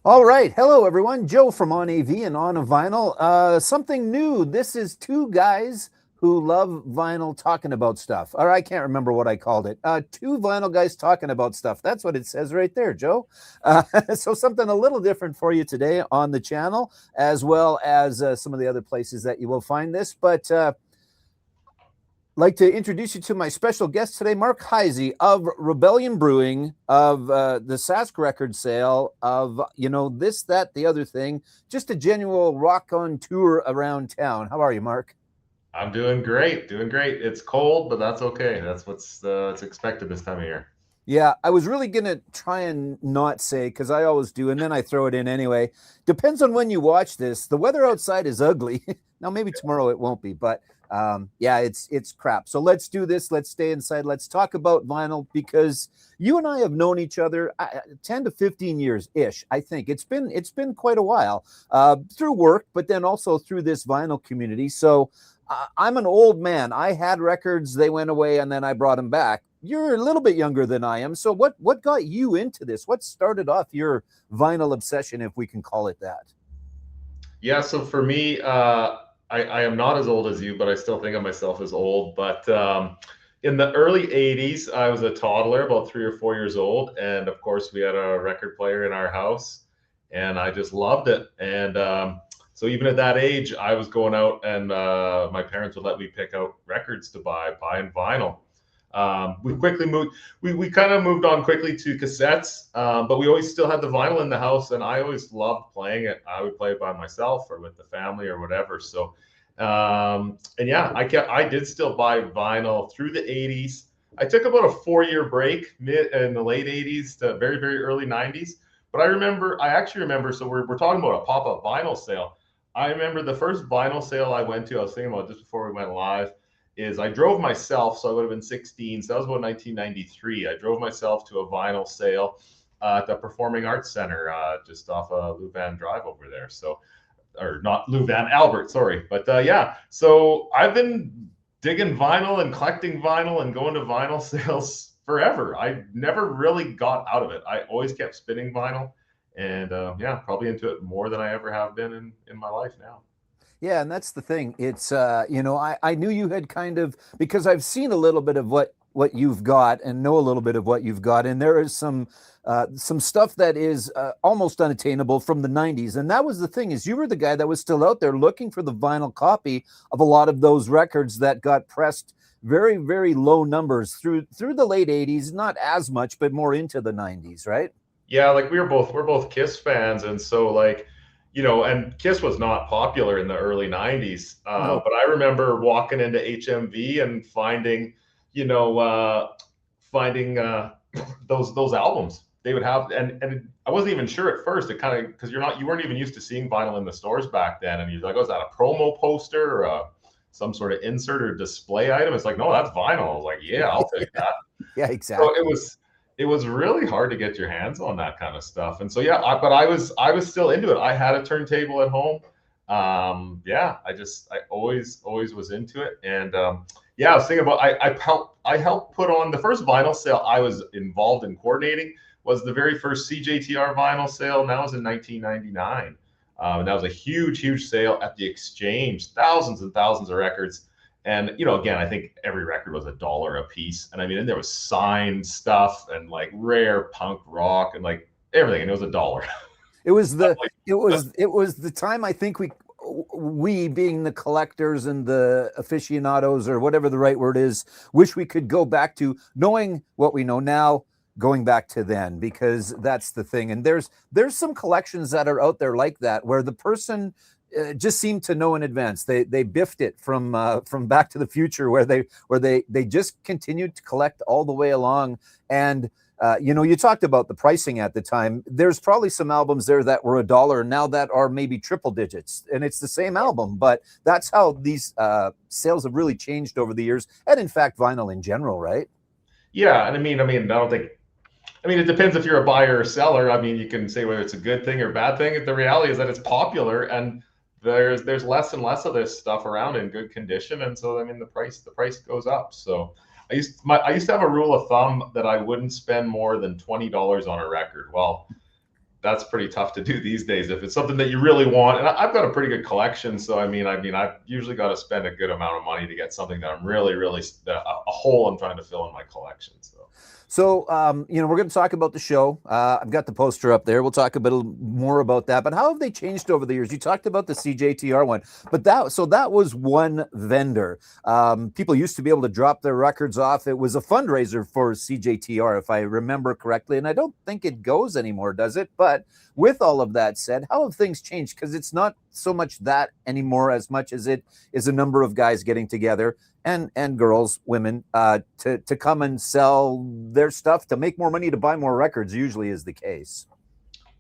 All right. Hello, everyone. Joe from On AV and On a Vinyl. Something new. This is two guys who love vinyl talking about stuff. Or I can't remember what I called it. Two vinyl guys talking about stuff. That's what it says right there, Joe. So something a little different for you today on the channel, as well as some of the other places that you will find this. But like to introduce you to my special guest today, Mark Heise of Rebellion Brewing, of the Sask record sale, of, this, that, the other thing, just a genuine rock on tour around town. How are you, Mark? I'm doing great, doing great. It's cold, but that's okay. That's what's it's expected this time of year. Yeah, I was really going to try and not say, because I always do, and then I throw it in anyway. Depends on when you watch this. The weather outside is ugly. Now, maybe tomorrow it won't be, but yeah, it's crap. So let's do this. Let's stay inside. Let's talk about vinyl, because you and I have known each other 10 to 15 years ish. I think it's been quite a while through work, but then also through this vinyl community. So I'm an old man. I had records, they went away, and then I brought them back. You're a little bit younger than I am. So what got you into this? What started off your vinyl obsession, if we can call it that? Yeah, so for me, I am not as old as you, but I still think of myself as old. But in the early 80s, I was a toddler, about 3 or 4 years old. And of course, we had a record player in our house, and I just loved it. And so even at that age, I was going out and my parents would let me pick out records to buying vinyl. We quickly moved. We kind of moved on quickly to cassettes, but we always still had the vinyl in the house, and I always loved playing it. I would play it by myself or with the family or whatever. So, and yeah, I did still buy vinyl through the 80s. I took about a 4 year break mid in the late 80s to very early 90s. But I actually remember. So we're talking about a pop up vinyl sale. I remember the first vinyl sale I went to. I was thinking about just before we went live is I drove myself, so I would have been 16. So that was about 1993. I drove myself to a vinyl sale at the Performing Arts Center just off of Louvain Drive over there. So, or not Louvain, Albert, sorry. But yeah, so I've been digging vinyl and collecting vinyl and going to vinyl sales forever. I never really got out of it. I always kept spinning vinyl. And yeah, probably into it more than I ever have been in my life now. Yeah, and that's the thing. It's I knew you had kind of, because I've seen a little bit of what you've got and know a little bit of what you've got, and there is some stuff that is almost unattainable from the 90s. And that was the thing, is you were the guy that was still out there looking for the vinyl copy of a lot of those records that got pressed very low numbers through the late 80s, not as much, but more into the 90s, right? Yeah, like we're both Kiss fans, and so like, and Kiss was not popular in the early 90s. No. But I remember walking into HMV and you know, uh, finding those albums. They would have, and I wasn't even sure at first. It kind of, because you weren't even used to seeing vinyl in the stores back then, and you're like, oh, is that a promo poster or some sort of insert or display item? It's like, no, that's vinyl. I was like, yeah, I'll take that. Yeah, So exactly. it was really hard to get your hands on that kind of stuff. And so yeah, but I was still into it. I had a turntable at home. Yeah, I always was into it. And yeah, I was thinking about I helped put on the first vinyl sale I was involved in coordinating was the very first CJTR vinyl sale, and that was in 1999. And that was a huge sale at the Exchange, thousands and thousands of records. And again, I think every record was $1 a piece, and I mean, and there was signed stuff and like rare punk rock and like everything, and it was $1. It was the it was the time, I think, we being the collectors and the aficionados, or whatever the right word is, wish we could go back to knowing what we know now, going back to then, because that's the thing. And there's some collections that are out there like that, where the person just seemed to know in advance. They biffed it from Back to the Future, where they just continued to collect all the way along. And you talked about the pricing at the time. There's probably some albums there that were $1 now that are maybe triple digits, and it's the same album. But that's how these sales have really changed over the years, and in fact, vinyl in general, right? Yeah, and I don't think. I mean, it depends if you're a buyer or seller. I mean, you can say whether it's a good thing or bad thing. The reality is that it's popular, and there's less and less of this stuff around in good condition, and so I mean, the price goes up. So I used to have a rule of thumb that I wouldn't spend more than $20 on a record. Well, that's pretty tough to do these days. If it's something that you really want, and I've got a pretty good collection, so I mean, I've usually got to spend a good amount of money to get something that I'm really, really a hole I'm trying to fill in my collection. So, we're going to talk about the show. I've got the poster up there. We'll talk a bit more about that. But how have they changed over the years? You talked about the CJTR one, but that was one vendor. People used to be able to drop their records off. It was a fundraiser for CJTR, if I remember correctly. And I don't think it goes anymore, does it? But with all of that said, how have things changed? Because it's not so much that anymore as much as it is a number of guys getting together and girls, women, to come and sell their stuff to make more money to buy more records. Usually is the case.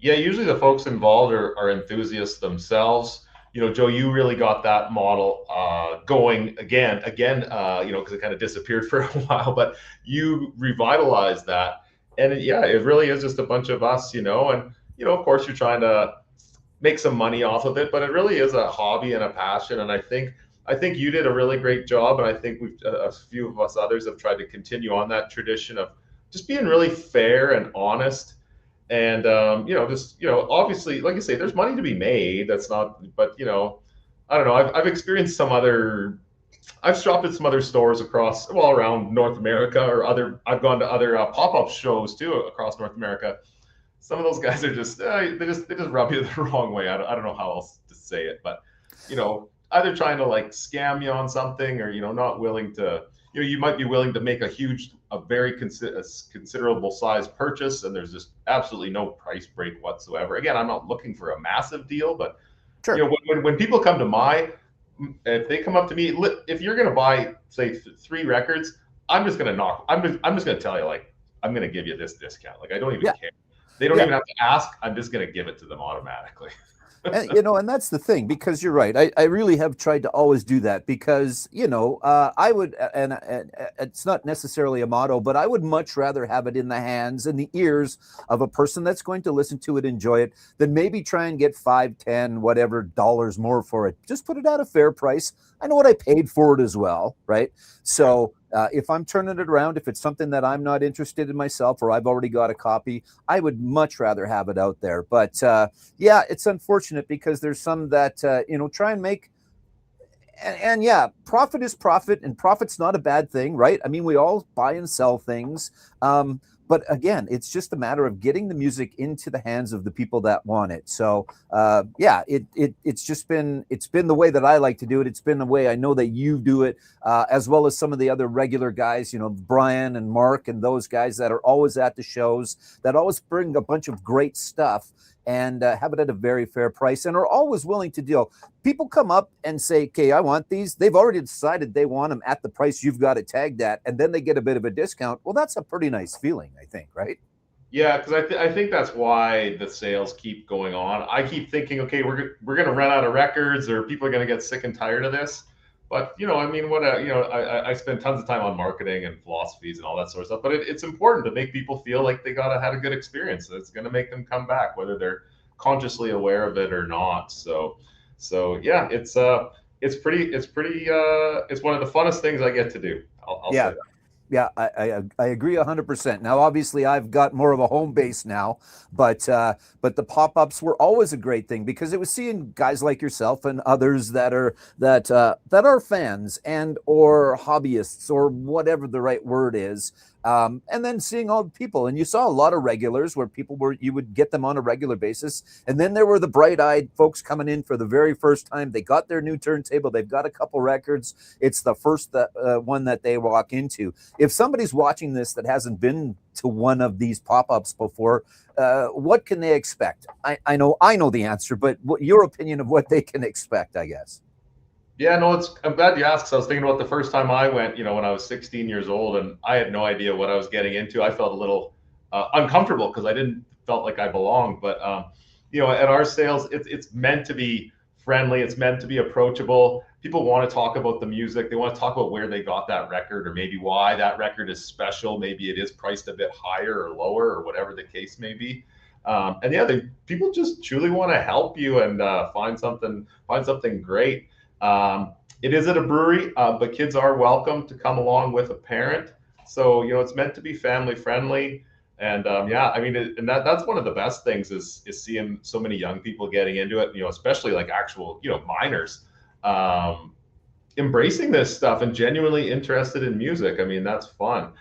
Yeah, usually the folks involved are enthusiasts themselves. Joe, you really got that model going again, because it kind of disappeared for a while, but you revitalized that. And it really is just a bunch of us, and, of course you're trying to make some money off of it, but it really is a hobby and a passion. And I think you did a really great job. And I think a few of us others have tried to continue on that tradition of just being really fair and honest. And, obviously, like you say, there's money to be made. That's not, but, I don't know. I've experienced I've shopped at some other stores around North America, I've gone to other pop-up shows too across North America. Some of those guys are just, they just rub you the wrong way. I don't know how else to say it, but, either trying to like scam you on something or, not willing to, you might be willing to make a very considerable size purchase, and there's just absolutely no price break whatsoever. Again, I'm not looking for a massive deal, but sure. When people come to if they come up to me, if you're going to buy, say, 3 records, I'm just going to tell you, like, I'm going to give you this discount. Like, I don't even care. They don't even have to ask. I'm just going to give it to them automatically. And that's the thing, because you're right. I really have tried to always do that because, I would, and it's not necessarily a motto, but I would much rather have it in the hands and the ears of a person that's going to listen to it, enjoy it, than maybe try and get 5, 10, whatever dollars more for it. Just put it at a fair price. I know what I paid for it as well, right? So if I'm turning it around, if it's something that I'm not interested in myself or I've already got a copy, I would much rather have it out there. But it's unfortunate because there's some that, try and make, and profit is profit, and profit's not a bad thing, right? I mean, we all buy and sell things. But again, it's just a matter of getting the music into the hands of the people that want it. So it's been the way that I like to do it. It's been the way I know that you do it, as well as some of the other regular guys, Brian and Mark and those guys that are always at the shows, that always bring a bunch of great stuff and have it at a very fair price and are always willing to deal. People come up and say, okay, I want these. They've already decided they want them at the price you've got it tagged at, and then they get a bit of a discount. Well, that's a pretty nice feeling, I think, right? Yeah, because I think that's why the sales keep going on. I keep thinking, okay, we're going to run out of records, or people are going to get sick and tired of this. But, I spend tons of time on marketing and philosophies and all that sort of stuff. But it's important to make people feel like they had a good experience. It's going to make them come back, whether they're consciously aware of it or not. So yeah, it's one of the funnest things I get to do. I'll say that. Yeah, I agree 100%. Now, obviously, I've got more of a home base now, but the pop-ups were always a great thing because it was seeing guys like yourself and others that are fans and or hobbyists or whatever the right word is. And then seeing all the people, and you saw a lot of regulars where you would get them on a regular basis. And then there were the bright-eyed folks coming in for the very first time. They got their new turntable. They've got a couple records. It's the first one that they walk into. If somebody's watching this that hasn't been to one of these pop-ups before, what can they expect? I know the answer, but your opinion of what they can expect, I guess. Yeah, no, I'm glad you asked. 'Cause I was thinking about the first time I went, when I was 16 years old, and I had no idea what I was getting into. I felt a little uncomfortable because I felt like I belonged. But at our sales, it's meant to be friendly. It's meant to be approachable. People want to talk about the music. They want to talk about where they got that record, or maybe why that record is special. Maybe it is priced a bit higher or lower, or whatever the case may be. People just truly want to help you and find something great. It is at a brewery, but kids are welcome to come along with a parent. So, it's meant to be family friendly. And yeah, I mean, and that's one of the best things is seeing so many young people getting into it. You know, especially like actual minors. Embracing this stuff and genuinely interested in music. I mean, that's fun.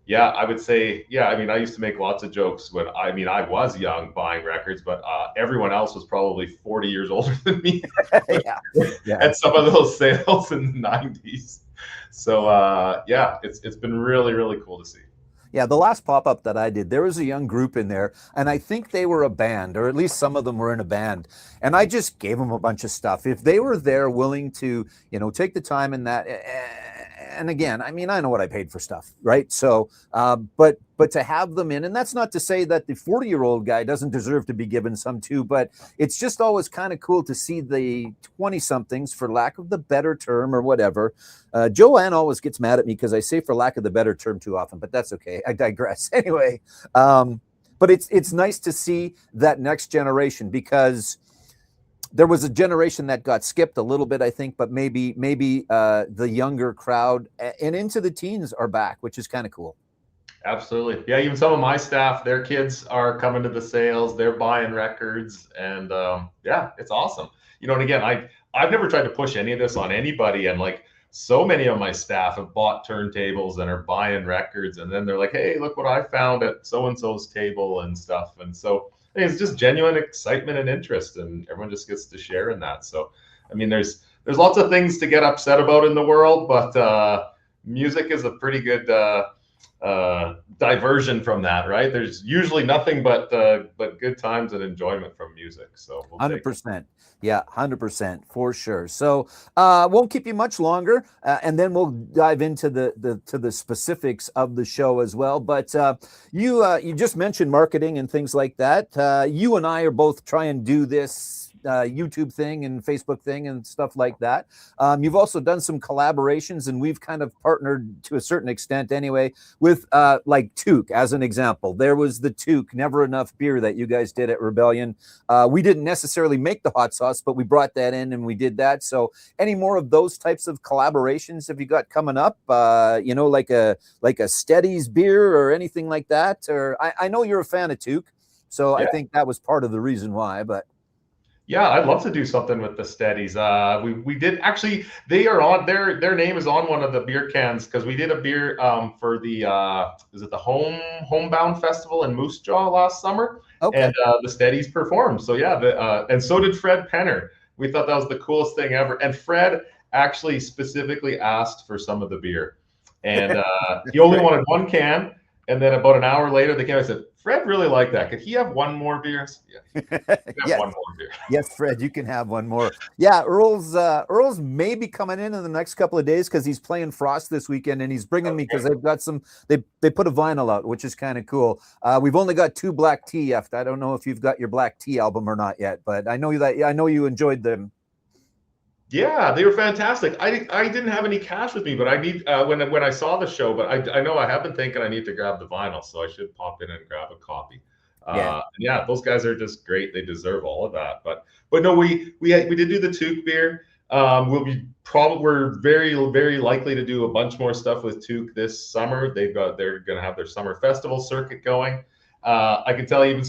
Yeah, I would say, yeah, I mean, I used to make lots of jokes when I was young buying records, but everyone else was probably 40 years older than me Yeah, yeah. at some of those sales in the 90s. So yeah, it's been really, really cool to see. Yeah, the last pop-up that I did, there was a young group in there, and I think they were a band, or at least some of them were in a band. And I just gave them a bunch of stuff. If they were there willing to, take the time in that, and again, I mean, I know what I paid for stuff, right? So, but to have them in, and that's not to say that the 40-year-old guy doesn't deserve to be given some too, but it's just always kind of cool to see the 20-somethings, for lack of the better term or whatever. Joanne always gets mad at me because I say for lack of the better term too often, but that's okay. I digress. Anyway, but it's nice to see that next generation, because there was a generation that got skipped a little bit, I think, but maybe the younger crowd and into the teens are back, which is kind of cool. Absolutely. Yeah, even some of my staff, their kids are coming to the sales, they're buying records, and yeah, it's awesome. And again, I've never tried to push any of this on anybody, and like so many of my staff have bought turntables and are buying records, and then they're like, hey, look what I found at so and so's table and stuff. And so it's just genuine excitement and interest, and everyone just gets to share in that. So I mean, there's lots of things to get upset about in the world, but music is a pretty good diversion from that, right? There's usually nothing but good times and enjoyment from music. So 100%. Yeah, 100% for sure. So won't keep you much longer, and then we'll dive into the specifics of the show as well. But you just mentioned marketing and things like that. You and I are both trying to do this YouTube thing and Facebook thing and stuff like that. You've also done some collaborations, and we've kind of partnered to a certain extent anyway with like Took, as an example. There was the Took Never Enough beer that you guys did at Rebellion. We didn't necessarily make the hot sauce, but we brought that in and we did that. So any more of those types of collaborations have you got coming up? Like a Steady's beer or anything like that? Or I know you're a fan of Took, so yeah. I think that was part of the reason why, but yeah, I'd love to do something with the Steadies. We did actually. They are on their name is on one of the beer cans, because we did a beer for the is it the Homebound Festival in Moose Jaw last summer, okay. And the Steadies performed. So yeah, and so did Fred Penner. We thought that was the coolest thing ever. And Fred actually specifically asked for some of the beer, and he only wanted one can. And then about an hour later, they came and said, Fred really liked that. Could he have one more beer? Yeah, yes. One more beer. Yes, Fred, you can have one more. Yeah, Earl's may be coming in the next couple of days, because he's playing Frost this weekend, and he's bringing me, because they've got they put a vinyl out, which is kind of cool. We've only got 2 Black Tea left. I don't know if you've got your Black Tea album or not yet, but I know you enjoyed them. Yeah, they were fantastic. I didn't have any cash with me, but I need when I saw the show. But I know I have been thinking I need to grab the vinyl, so I should pop in and grab a copy. Yeah, those guys are just great. They deserve all of that. But no, we did do the Took beer. We're very, very likely to do a bunch more stuff with Took this summer. They're going to have their summer festival circuit going. I can tell you even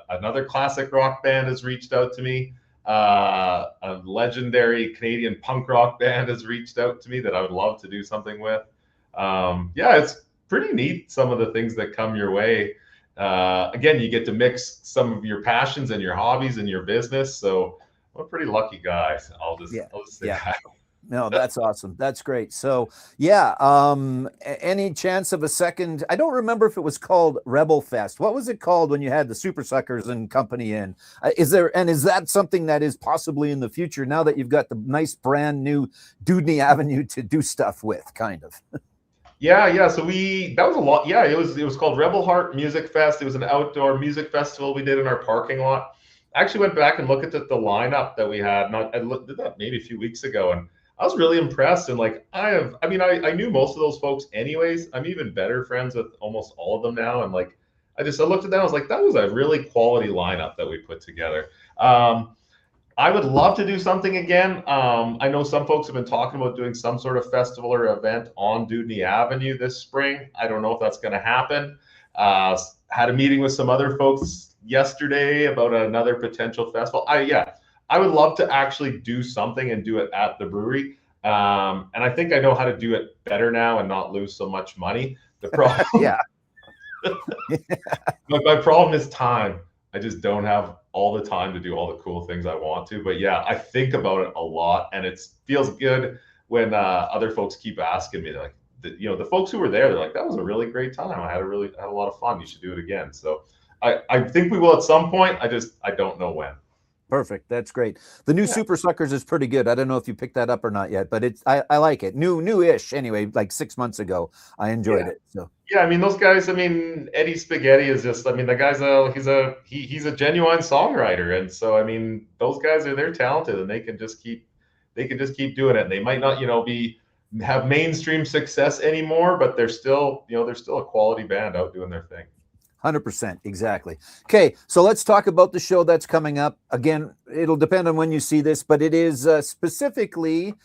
another classic rock band has reached out to me. A legendary Canadian punk rock band has reached out to me that I would love to do something with. Yeah, it's pretty neat, some of the things that come your way. Again, you get to mix some of your passions and your hobbies and your business. So I'm a pretty lucky guy. I'll just say that. No, that's awesome. That's great. So yeah, any chance of a second? I don't remember if it was called Rebel Fest. What was it called when you had the Super Suckers and company in? Is that something that is possibly in the future, now that you've got the nice brand new Dewdney Avenue to do stuff with, kind of? Yeah. So that was a lot. Yeah, it was called Rebel Heart Music Fest. It was an outdoor music festival we did in our parking lot. I actually went back and looked at the lineup that we had. I did that maybe a few weeks ago, and I was really impressed. And like, I knew most of those folks anyways. I'm even better friends with almost all of them now. And like, I looked at that, I was like, that was a really quality lineup that we put together. I would love to do something again. I know some folks have been talking about doing some sort of festival or event on Dewdney Avenue this spring. I don't know if that's going to happen. Had a meeting with some other folks yesterday about another potential festival. I would love to actually do something and do it at the brewery. And I think I know how to do it better now and not lose so much money. The problem, Yeah. my problem is time. I just don't have all the time to do all the cool things I want to. But yeah, I think about it a lot, and it feels good when other folks keep asking me. They're like, the folks who were there, they're like, that was a really great time. I had a lot of fun. You should do it again. So I think we will at some point. I don't know when. Perfect. That's great. The new Super Suckers is pretty good. I don't know if you picked that up or not yet, but I like it. New-ish anyway, like 6 months ago. I enjoyed it. So yeah, I mean those guys, I mean Eddie Spaghetti is just, I mean the guy's he's a genuine songwriter, and so I mean those guys they're talented and they can just keep doing it. And they might not, have mainstream success anymore, but they're still a quality band out doing their thing. 100%. Exactly. Okay. So let's talk about the show that's coming up. Again, it'll depend on when you see this, but it is specifically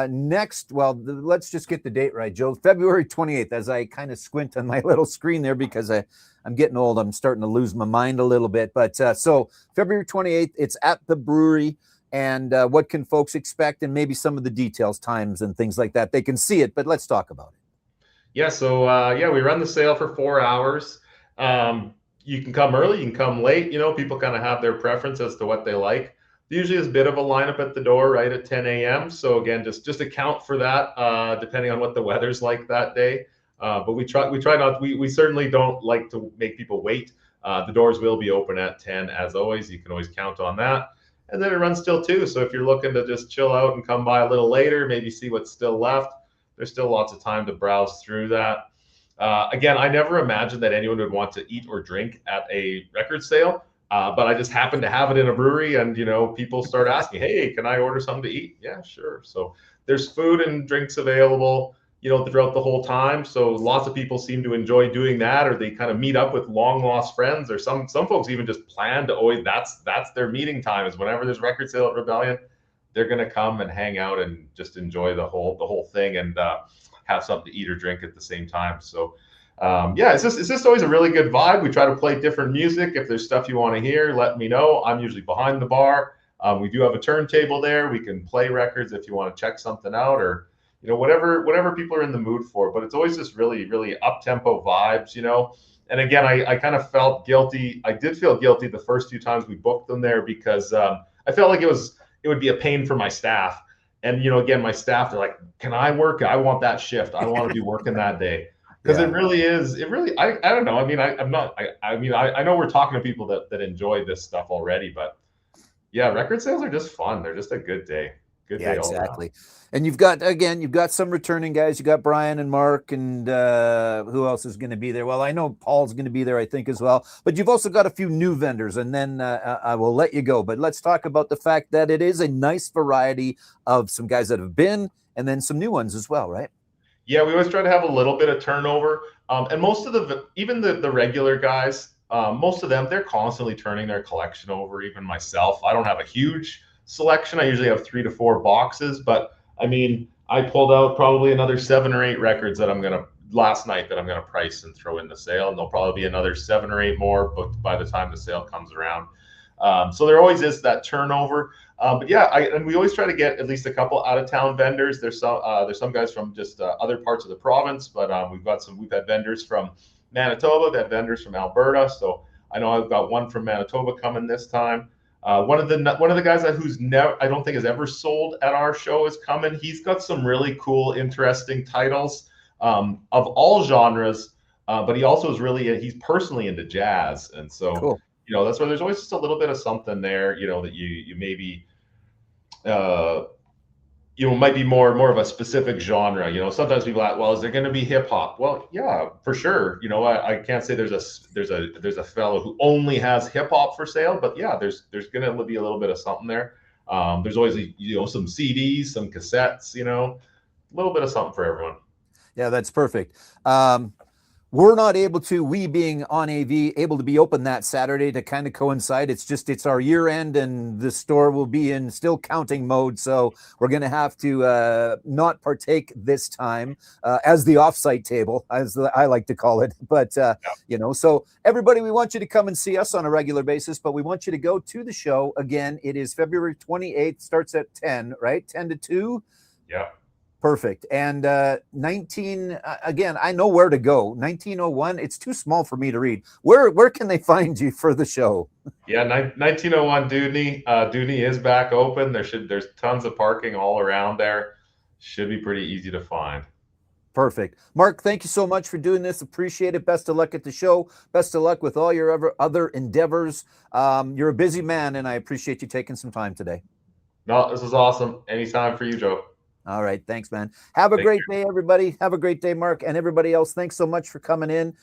next. Well, let's just get the date right, Joe. February 28th, as I kind of squint on my little screen there because I'm getting old. I'm starting to lose my mind a little bit. But so February 28th, it's at the brewery. And what can folks expect, and maybe some of the details, times, and things like that? They can see it, but let's talk about it. Yeah. So we run the sale for 4 hours. You can come early, you can come late. People kind of have their preference as to what they like. Usually there's a bit of a lineup at the door right at 10 a.m. So again, just account for that, depending on what the weather's like that day. But we try not, we certainly don't like to make people wait. The doors will be open at 10 as always. You can always count on that. And then it runs till 2. So if you're looking to just chill out and come by a little later, maybe see what's still left, there's still lots of time to browse through that. Again, I never imagined that anyone would want to eat or drink at a record sale, but I just happened to have it in a brewery, and people start asking, "Hey, can I order something to eat?" Yeah, sure. So there's food and drinks available, throughout the whole time. So lots of people seem to enjoy doing that, or they kind of meet up with long lost friends, or some folks even just plan to always that's their meeting time is whenever there's record sale at Rebellion, they're gonna come and hang out and just enjoy the whole thing and have something to eat or drink at the same time. So it's just always a really good vibe. We try to play different music. If there's stuff you want to hear, let me know. I'm usually behind the bar. We do have a turntable there. We can play records if you want to check something out, or whatever people are in the mood for. But it's always just really, really up-tempo vibes, And again, I kind of felt guilty. I did feel guilty the first few times we booked them there because I felt like it would be a pain for my staff. And again, my staff, they're like, "Can I work? I want that shift. I want to be working that day." Because it really is. It really. I don't know. I mean, I'm not. I know we're talking to people that enjoy this stuff already, but yeah, record sales are just fun. They're just a good day. Good day. Exactly. And you've got some returning guys. You got Brian and Mark, and who else is going to be there? Well, I know Paul's going to be there, I think, as well. But you've also got a few new vendors, and then I will let you go. But let's talk about the fact that it is a nice variety of some guys that have been, and then some new ones as well, right? Yeah, we always try to have a little bit of turnover, and most of even the regular guys, most of them, they're constantly turning their collection over. Even myself, I don't have a huge selection. I usually have 3 to 4 boxes, but I mean, I pulled out probably another 7 or 8 records last night that I'm gonna price and throw in the sale, and there'll probably be another 7 or 8 more booked by the time the sale comes around. So there always is that turnover. But yeah, and we always try to get at least a couple out of town vendors. There's some guys from just other parts of the province, but we've had vendors from Manitoba, we've had vendors from Alberta. So I know I've got one from Manitoba coming this time. One of the guys I don't think has ever sold at our show is coming. He's got some really cool, interesting titles of all genres, but he also he's personally into jazz, and so cool. That's where there's always just a little bit of something there, that you maybe might be more of a specific genre. Sometimes people ask, well, is there going to be hip hop? Well, yeah, for sure. I can't say there's a fellow who only has hip hop for sale, but yeah, there's going to be a little bit of something there. There's always some CDs, some cassettes, a little bit of something for everyone. Yeah, that's perfect. we're not able to, we being on AV, able to be open that Saturday to kind of coincide. It's our year end and the store will be in still counting mode. So we're going to have to not partake this time as the offsite table, as I like to call it. But, so everybody, we want you to come and see us on a regular basis, but we want you to go to the show. Again, it is February 28th, starts at 10, right? 10 to 2. Yeah. Perfect. And 19, again, I know where to go. 1901, it's too small for me to read. Where can they find you for the show? Yeah, 1901 Dewdney. Dewdney is back open. There's tons of parking all around there. Should be pretty easy to find. Perfect. Mark, thank you so much for doing this. Appreciate it. Best of luck at the show. Best of luck with all your other endeavors. You're a busy man, and I appreciate you taking some time today. No, this was awesome. Anytime for you, Joe. All right. Thanks, man. Have a great day, everybody. Have a great day, Mark, and everybody else. Thanks so much for coming in.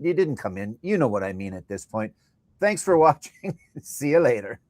You didn't come in. You know what I mean at this point. Thanks for watching. See you later.